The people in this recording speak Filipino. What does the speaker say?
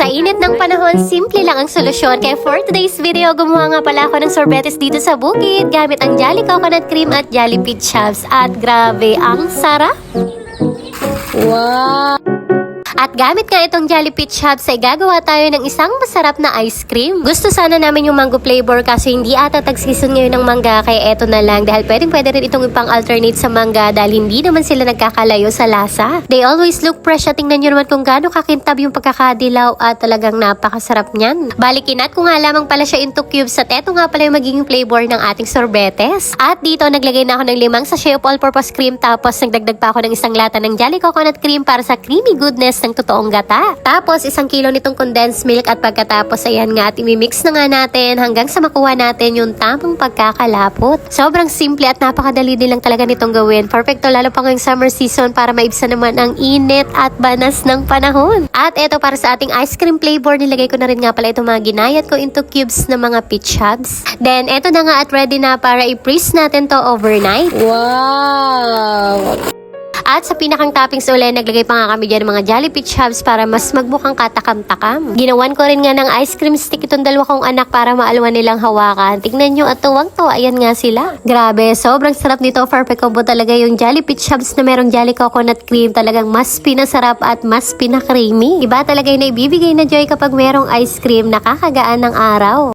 Sa init ng panahon, simple lang ang solusyon. Kaya for today's video, gumawa nga pala ako ng sorbetes dito sa bukid gamit ang Jolly Coconut Cream at Jolly Peach Chubs. At grabe, ang sarap! Wow! At gamit nga itong Jolly Peach Chubs ay gagawa tayo ng isang masarap na ice cream. Gusto sana namin yung mango flavor kasi hindi ata tag-season ngayon ng mangga, kaya eto na lang dahil pwede rin itong ipang-alternate sa mangga dahil hindi naman sila nagkakalayo sa lasa. They always look fresh at tingnan nyo naman kung gaano kakintab yung pagkakadilaw at talagang napakasarap niyan. Balikinat ko nga lamang pala siya into cubes at eto nga pala yung magiging flavor ng ating sorbetes. At dito naglagay na ako ng 5 sachet of all-purpose cream tapos nagdagdag pa ako ng isang lata ng Jolly Coconut Cream para sa creamy goodness ng totoong gata. Tapos 1 kilo nitong condensed milk at pagkatapos ayan nga at imimix na nga natin hanggang sa makuha natin yung tamang pagkakalapot. Sobrang simple at napakadali din lang talaga nitong gawin. Perfecto lalo pa ngayong summer season para maibsan naman ang init at banas ng panahon. At eto para sa ating ice cream flavor, nilagay ko na rin nga pala itong mga ginayat ko into cubes na mga peach chubs. Then eto na nga at ready na para i-freeze natin to overnight. Wow! At sa pinakang toppings ulit, naglagay pa nga kami dyan ng mga Jolly Peach Chubs para mas magmukhang katakam-takam. Ginawan ko rin nga ng ice cream stick itong 2 kong anak para maalwan nilang hawakan. Tignan nyo at tuwang-tuwa, ayan nga sila. Grabe, sobrang sarap nito. Perfect combo talaga yung Jolly Peach Chubs na merong Jolly Coconut Cream. Talagang mas pinasarap at mas pinakreamy. Iba talaga yung naibibigay na joy kapag merong ice cream, nakakagaan ng araw.